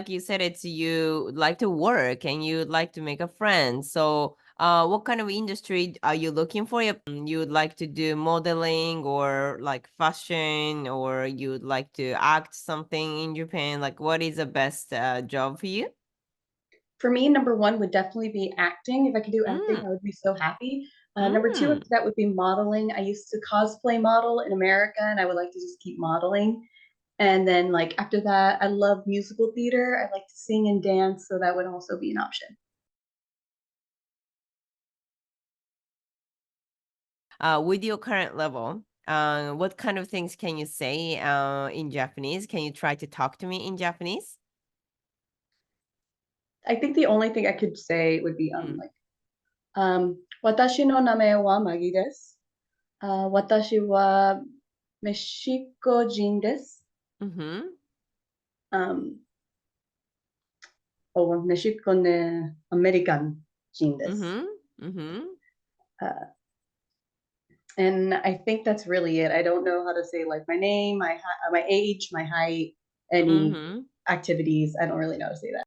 you said, it's you like to work and you like to make a friend. So what kind of industry are you looking for? You'd like to do modeling or like fashion, or you'd like to act something in Japan? Like, what is the best job for you? For me, number one would definitely be acting. If I could do acting, Mm, I would be so happy. Number two mm. after that would be modeling. I used to cosplay model in America, and I would like to just keep modeling. And then, like, after that, I love musical theater. I like to sing and dance, so that would also be an option. With your current level, what kind of things can you say in Japanese? Can you try to talk to me in Japanese? I think the only thing I could say would be Mm. like, 私の名前はマギです。私はメキシコ人です。Mm-hmm. Um, メキシコね、アメリカン人です。Mm-hmm. Mm-hmm. Uh, and I think that's really it. I don't know how to say like my name, my age, my height, any Mm-hmm. activities. I don't really know how to say that.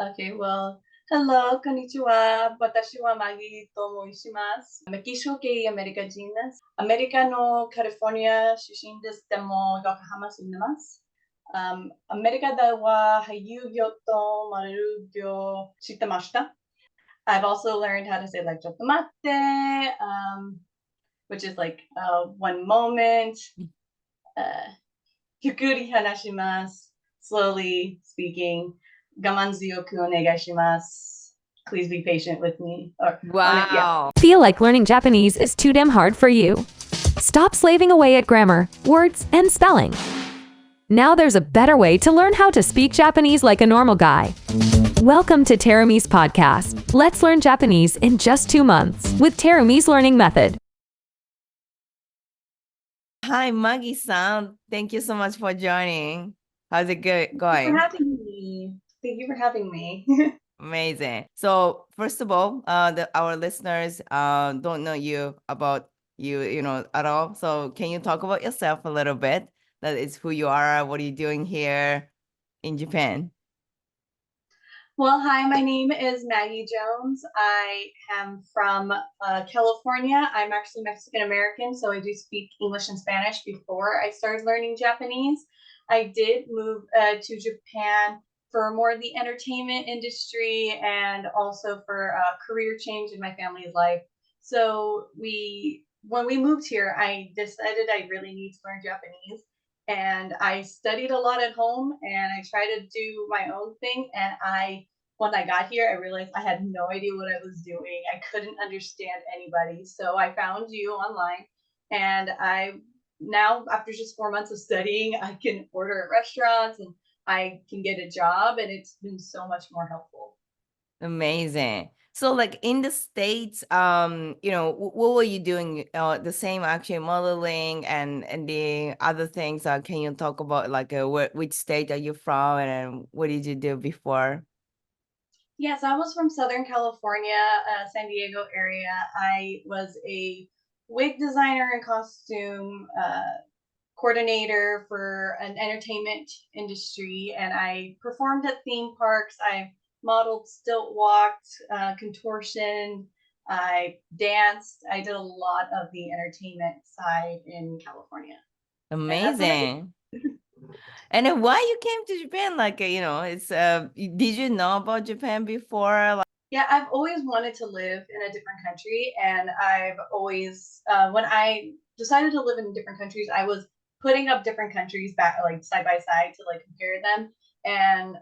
Okay, well, hello, konnichiwa. 私はマギーと申します。メキシコ系アメリカ人です。アメリカのカリフォルニア出身です。でも、横浜住んでます。アメリカでは俳優業とモデル業してました。I've also learned how to say like ちょっと待って、which is like one moment. Uh, ゆっくり話します。Slowly speaking. 我慢強くお願いします. Please be patient with me. Or on it, yeah. Wow. Feel like learning Japanese is too damn hard for you? Stop slaving away at grammar, words, and spelling. Now there's a better way to learn how to speak Japanese like a normal guy. Welcome to Terumi's podcast. Let's learn Japanese in just 2 months with Terumi's learning method. Hi, Maggie-san. Thank you so much for joining. How's it Thank you for going? having me. Thank you for having me. Amazing. So first of all, our listeners don't know you about you, at all. So can you talk about yourself a little bit? That is who you are. What are you doing here in Japan? Well, hi, my name is Maggie Jones. I am from California. I'm actually Mexican American, so I do speak English and Spanish before I started learning Japanese. I did move to Japan for more of the entertainment industry and also for a career change in my family's life. So when we moved here, I decided I really need to learn Japanese. And I studied a lot at home and I tried to do my own thing. And when I got here, I realized I had no idea what I was doing. I couldn't understand anybody. So I found you online, and I now, after just 4 months of studying, I can order at restaurants and I can get a job, and it's been so much more helpful. Amazing. So like in the States, what were you doing? The same actually modeling and the other things. Can you talk about like which state are you from and what did you do before? Yes, I was from Southern California, San Diego area. I was a wig designer and costume coordinator for an entertainment industry, and I performed at theme parks. I modeled, stilt walked, contortion. I danced. I did a lot of the entertainment side in California, and that's what I did. Amazing. And then why you came to Japan? Like, it's did you know about Japan before? Like, Yeah, I've always wanted to live in a different country, and I've always, when I decided to live in different countries, I was putting up different countries back like side by side to like compare them. And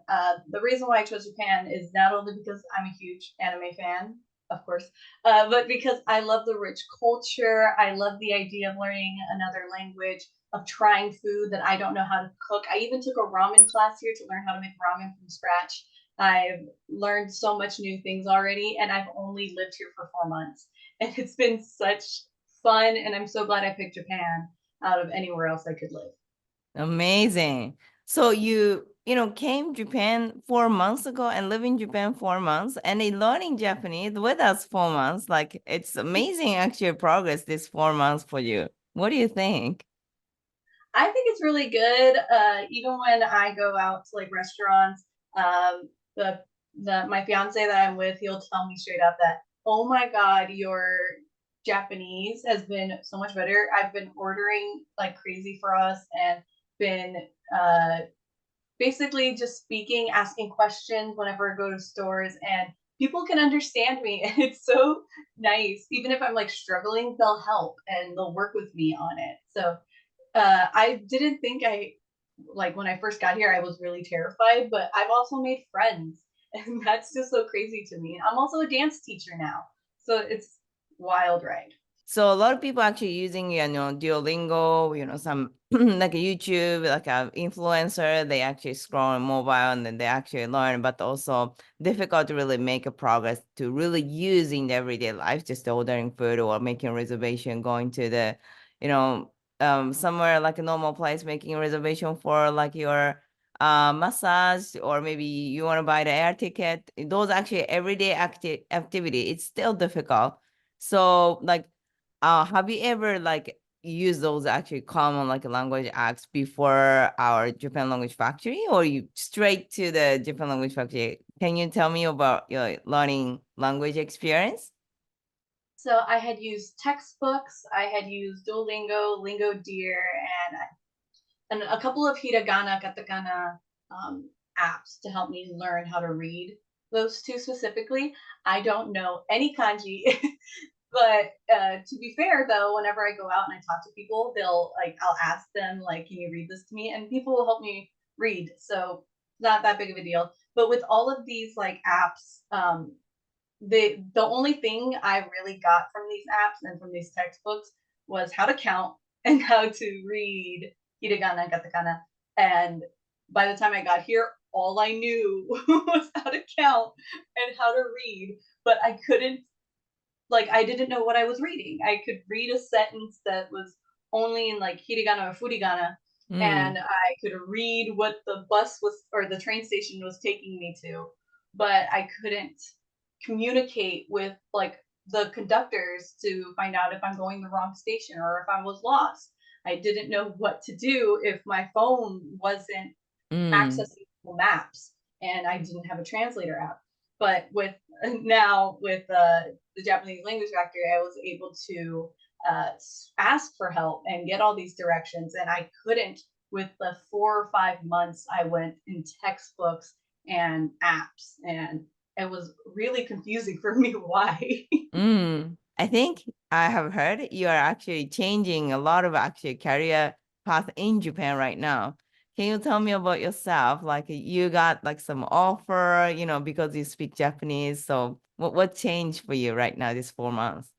the reason why I chose Japan is not only because I'm a huge anime fan, of course, but because I love the rich culture. I love the idea of learning another language, of trying food that I don't know how to cook. I even took a ramen class here to learn how to make ramen from scratch. I've learned so much new things already, and I've only lived here for 4 months. And it's been such fun, and I'm so glad I picked Japan out of anywhere else I could live. amazing. So you came Japan 4 months ago and live in Japan 4 months and in learning Japanese with us 4 months. Like it's amazing actually progress this 4 months for you. What do you think? I think it's really good. Even when I go out to like restaurants, the my fiance that I'm with, he'll tell me straight up that, oh my God, your Japanese has been so much better. I've been ordering like crazy for us and been uh basically just speaking, asking questions whenever I go to stores, and people can understand me. And it's so nice. Even if I'm like struggling, they'll help and they'll work with me on it. So I didn't think like when I first got here, I was really terrified, but I've also made friends, and that's just so crazy to me. I'm also a dance teacher now, so it's wild ride. So a lot of people actually using, Duolingo, some like a YouTube, like a influencer, they actually scroll on mobile and then they actually learn, but also difficult to really make a progress to really use in everyday life, just ordering food or making a reservation, going to the, you know, somewhere like a normal place, making a reservation for like your massage, or maybe you want to buy the air ticket. Those actually everyday activity, it's still difficult. So like, have you ever like used those actually common like language acts before our Japan Language Factory, or you straight to the Japan Language Factory? Can you tell me about your learning language experience? So I had used textbooks, I had used Duolingo, Lingo Deer, and a couple of hiragana, katakana apps to help me learn how to read those two specifically. I don't know any kanji. But to be fair, though, whenever I go out and I talk to people, I'll ask them like, "Can you read this to me?" And people will help me read, so not that big of a deal. But with all of these like apps, the only thing I really got from these apps and from these textbooks was how to count and how to read hiragana and katakana. And by the time I got here, all I knew was how to count and how to read, but I couldn't, like, I didn't know what I was reading. I could read a sentence that was only in like hiragana or furigana, Mm. and I could read what the bus was or the train station was taking me to, but I couldn't communicate with like the conductors to find out if I'm going the wrong station or if I was lost. I didn't know what to do if my phone wasn't Mm. accessing Google Maps and I didn't have a translator app. But with now with the Japanese language factory, I was able to uh, ask for help and get all these directions, and I couldn't with the 4 or 5 months I went in textbooks and apps, and it was really confusing for me why. Mm. I think I have heard you are actually changing a lot of actually career path in Japan right now. Can you tell me about yourself? Like you got like some offer, because you speak Japanese. So what changed for you right now, this 4 months?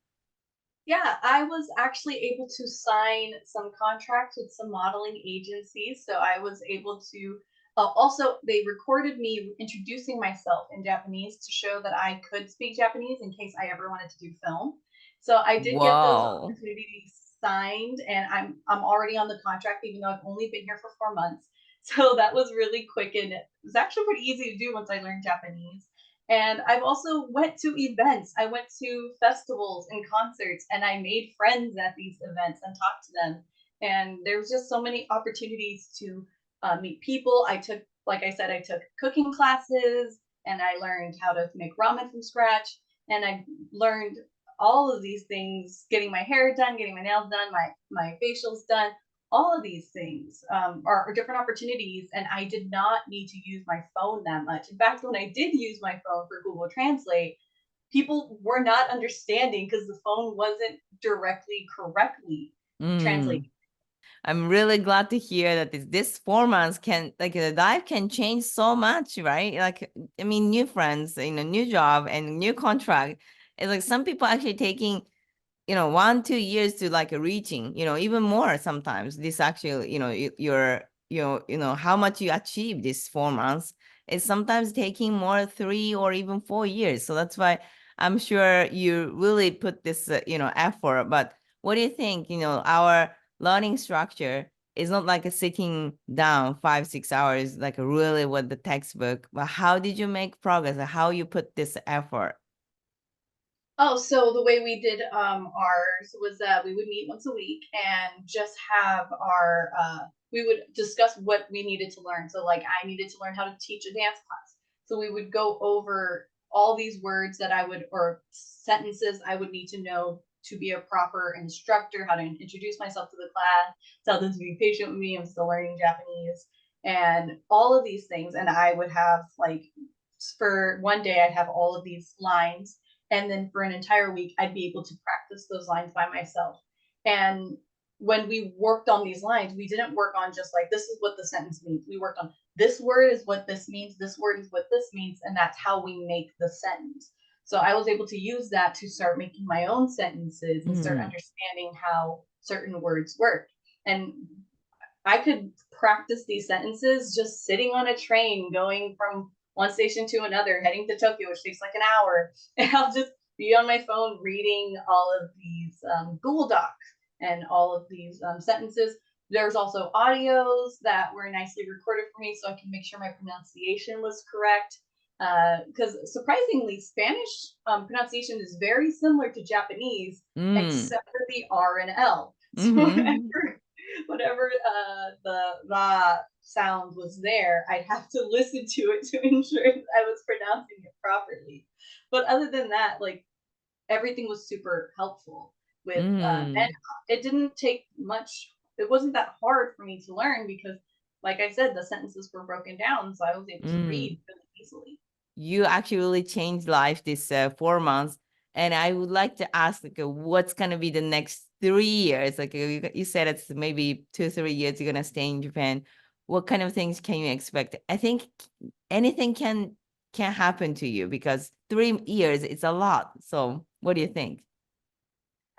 Yeah, I was actually able to sign some contracts with some modeling agencies. So I was able to also, they recorded me introducing myself in Japanese to show that I could speak Japanese in case I ever wanted to do film. So I did get those Whoa. opportunities signed, and I'm already on the contract even though I've only been here for 4 months. So that was really quick, and it was actually pretty easy to do once I learned Japanese. And I've also went to events. I went to festivals and concerts, and I made friends at these events and talked to them. And there was just so many opportunities to meet people. I took, like I said, I took cooking classes, and I learned how to make ramen from scratch. And I learned all of these things: getting my hair done, getting my nails done, my facials done. All of these things are different opportunities, and I did not need to use my phone that much. In fact, when I did use my phone for Google Translate, people were not understanding because the phone wasn't directly correctly Mm. translating. I'm really glad to hear that this 4 months can like the life can change so much, right? Like, I mean, new friends, new job and new contract. It's like some people actually taking 1 2 years to like reaching, even more sometimes. This actually, how much you achieve this 4 months is sometimes taking more 3 or even 4 years. So that's why I'm sure you really put this effort. But what do you think, our learning structure is not like a sitting down 5 6 hours like really with the textbook, but how did you make progress, how you put this effort? Oh, so the way we did ours was that we would meet once a week and just have our we would discuss what we needed to learn. So like I needed to learn how to teach a dance class. So we would go over all these words that I would or sentences I would need to know to be a proper instructor, how to introduce myself to the class, tell them to be patient with me. I'm still learning Japanese and all of these things. And I would have like for one day I'd have all of these lines and then for an entire week I'd be able to practice those lines by myself. And when we worked on these lines, we didn't work on just like this is what the sentence means. We worked on this word is what this means, this word is what this means, and that's how we make the sentence. So I was able to use that to start making my own sentences and start Mm. understanding how certain words work. And I could practice these sentences just sitting on a train going from one station to another, heading to Tokyo, which takes like an hour. And I'll just be on my phone reading all of these Google Docs and all of these sentences. There's also audios that were nicely recorded for me so I can make sure my pronunciation was correct. Because surprisingly, Spanish pronunciation is very similar to Japanese, Mm. except for the R and L. So Mm-hmm. whatever the la sound was there, I'd have to listen to it to ensure I was pronouncing it properly. But other than that, like everything was super helpful with, and Mm. it didn't take much. It wasn't that hard for me to learn because, like I said, the sentences were broken down, so I was able to Mm. read really easily. You actually changed life this 4 months, and I would like to ask, like, what's gonna be the next 3 years? Like you said, it's maybe 2, 3 years you're gonna stay in Japan. What kind of things can you expect? I think anything can happen to you because 3 years it's a lot. So what do you think?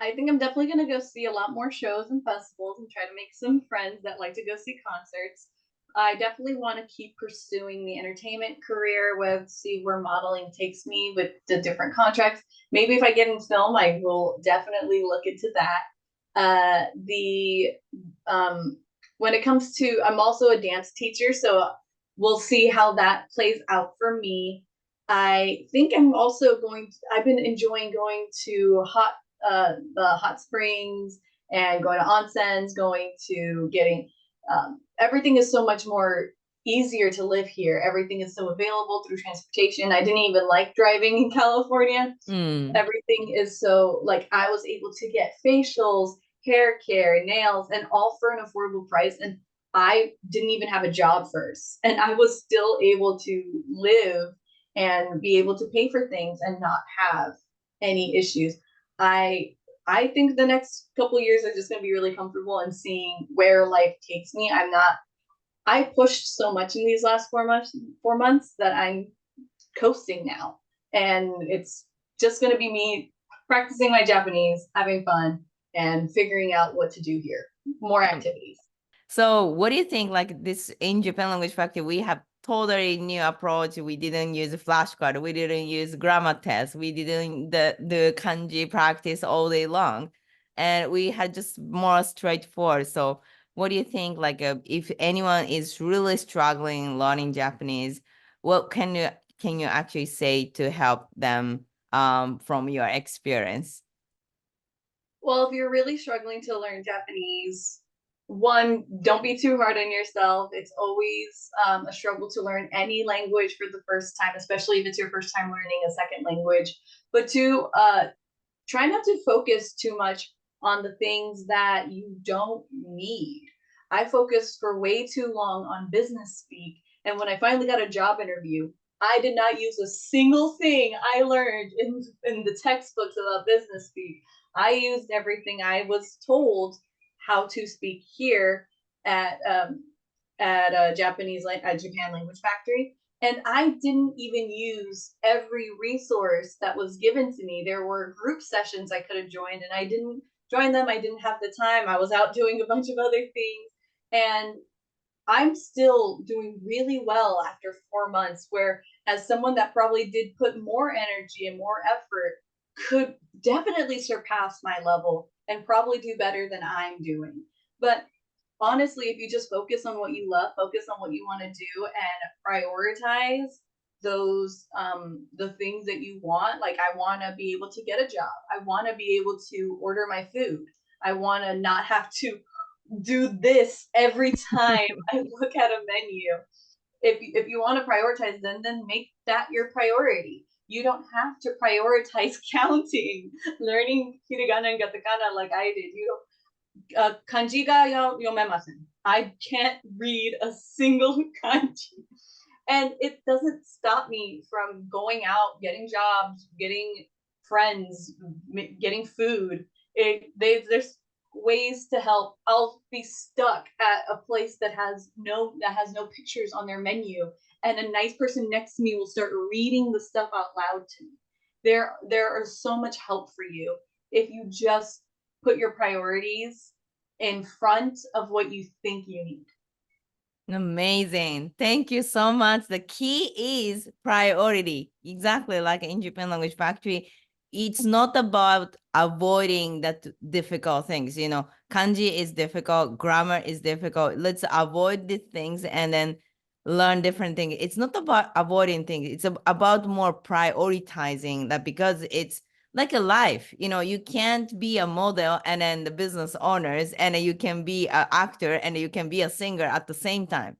I think I'm definitely going to go see a lot more shows and festivals and try to make some friends that like to go see concerts. I definitely want to keep pursuing the entertainment career with see where modeling takes me with the different contracts. Maybe if I get in film, I will definitely look into that. The when it comes to, I'm also a dance teacher, so we'll see how that plays out for me. I think I'm also I've been enjoying going to the hot springs and going to onsens, going to getting everything is so much more easier to live here. Everything is so available through transportation. I didn't even like driving in California. Mm. Everything is so like I was able to get facials, hair care, nails, and all for an affordable price. And I didn't even have a job first, and I was still able to live and be able to pay for things and not have any issues. I I think the next couple of years are just going to be really comfortable and seeing where life takes me. I pushed so much in these last 4 months that I'm coasting now. And it's just going to be me practicing my Japanese, having fun, and figuring out what to do here. More activities. So what do you think, like this in Japan Language Factory, we have totally new approach. We didn't use flashcard. We didn't use grammar test. We didn't the kanji practice all day long. And we had just more straightforward. So what do you think, like if anyone is really struggling learning Japanese, what can you actually say to help them from your experience? Well, if you're really struggling to learn Japanese, one, don't be too hard on yourself. It's always a struggle to learn any language for the first time, especially if it's your first time learning a second language. But two, try not to focus too much on the things that you don't need. I focused for way too long on business speak. And when I finally got a job interview, I did not use a single thing I learned in the textbooks about business speak. I used everything I was told how to speak here at at Japan Language Factory, and I didn't even use every resource that was given to me. There were group sessions I could have joined, and I didn't join them. I didn't have the time. I was out doing a bunch of other things, and I'm still doing really well after 4 months. Where, as someone that probably did put more energy and more effort, could definitely surpass my level and probably do better than I'm doing. But honestly, if you just focus on what you love, focus on what you want to do, and prioritize, those the things that you want. Like, I want to be able to get a job. I want to be able to order my food. I want to not have to do this every time I look at a menu. If you want to prioritize, then make that your priority. You don't have to prioritize counting, learning hiragana and katakana like I did. You don't kanji ga yomemasen. I can't read a single kanji. And it doesn't stop me from going out, getting jobs, getting friends, getting food. There's ways to help. I'll be stuck at a place that has no pictures on their menu, and a nice person next to me will start reading the stuff out loud to me. There are so much help for you if you just put your priorities in front of what you think you need. Amazing. Thank you so much. The key is priority. Exactly like in Japan Language Factory. It's not about avoiding that difficult things. Kanji is difficult, grammar is difficult. Let's avoid these things and then learn different things. It's not about avoiding things. It's about more prioritizing that, because it's like a life. You can't be a model and then the business owners, and you can be an actor and you can be a singer at the same time.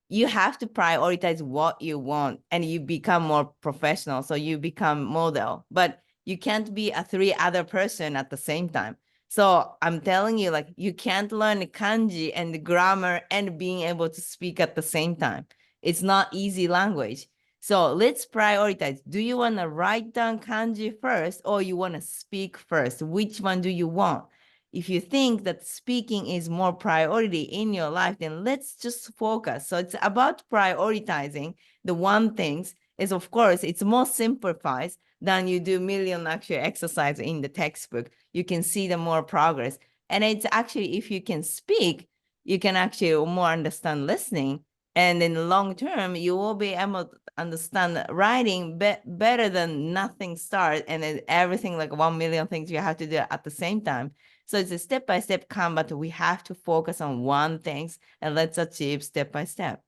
You have to prioritize what you want and you become more professional. So you become model, but you can't be a 3 other person at the same time. So I'm telling you, like, you can't learn kanji and the grammar and being able to speak at the same time. It's not easy language. So let's prioritize. Do you want to write down kanji first or you want to speak first? Which one do you want? If you think that speaking is more priority in your life, then let's just focus. So it's about prioritizing the one things. Is, of course, it's more simplified than you do million actual exercise in the textbook. You can see the more progress. And it's actually, if you can speak, you can actually more understand listening. And in the long term, you will be able to understand writing better than nothing start. And then everything, like 1 million things you have to do at the same time. So it's a step-by-step come, but we have to focus on one thing and let's achieve step by step.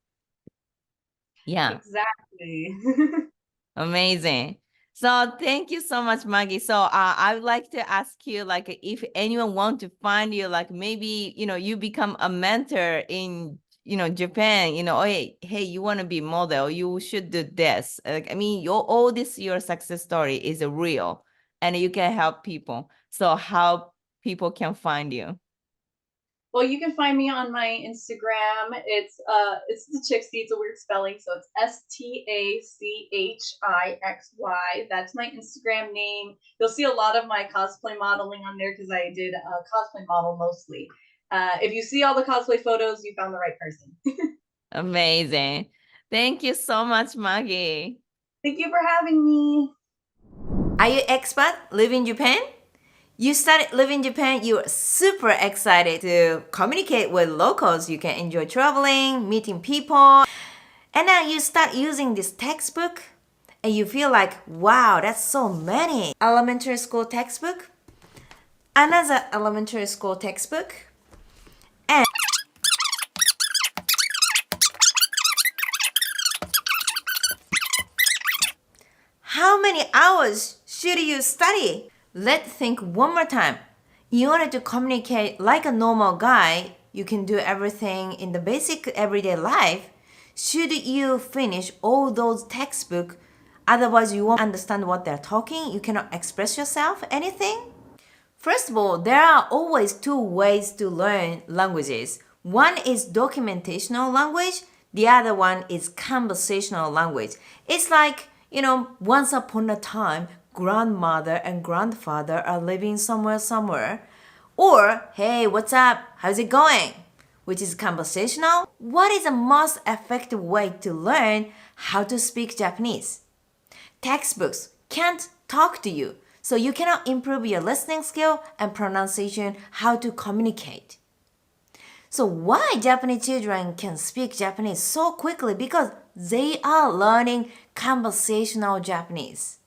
Yeah. Exactly. Amazing. So thank you so much, Maggie. So I would like to ask you, like, if anyone want to find you, like maybe, you become a mentor in, Japan, oh, hey, you want to be model, you should do this. Like, I mean, your success story is real and you can help people. So how people can find you? Well, you can find me on my Instagram. It's the Chixy. It's a weird spelling, so it's STACHIXY. That's my Instagram name. You'll see a lot of my cosplay modeling on there because I did cosplay model mostly. If you see all the cosplay photos, you found the right person. Amazing. Thank you so much, Maggie. Thank you for having me. Are you expat? Live in Japan? You started living in Japan, you're super excited to communicate with locals. You can enjoy traveling, meeting people. And then you start using this textbook and you feel like, wow, that's so many. Elementary school textbook, another elementary school textbook, and how many hours should you study? Let's think one more time. In order to communicate like a normal guy, you can do everything in the basic everyday life. Should you finish all those textbooks? Otherwise, you won't understand what they're talking. You cannot express yourself, anything. First of all, there are always 2 ways to learn languages. One is documentational language. The other one is conversational language. It's like, once upon a time, grandmother and grandfather are living somewhere. Or, hey, what's up? How's it going? Which is conversational. What is the most effective way to learn how to speak Japanese? Textbooks can't talk to you, so you cannot improve your listening skill and pronunciation, how to communicate. So why Japanese children can speak Japanese so quickly? Because they are learning conversational Japanese.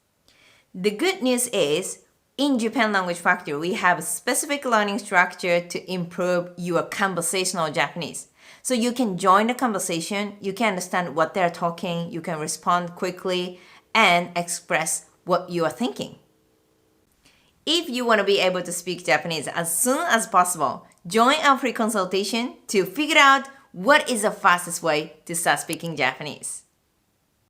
The good news is, in Japan Language Factory, we have a specific learning structure to improve your conversational Japanese. So you can join the conversation, you can understand what they're talking, you can respond quickly and express what you are thinking. If you want to be able to speak Japanese as soon as possible, join our free consultation to figure out what is the fastest way to start speaking Japanese.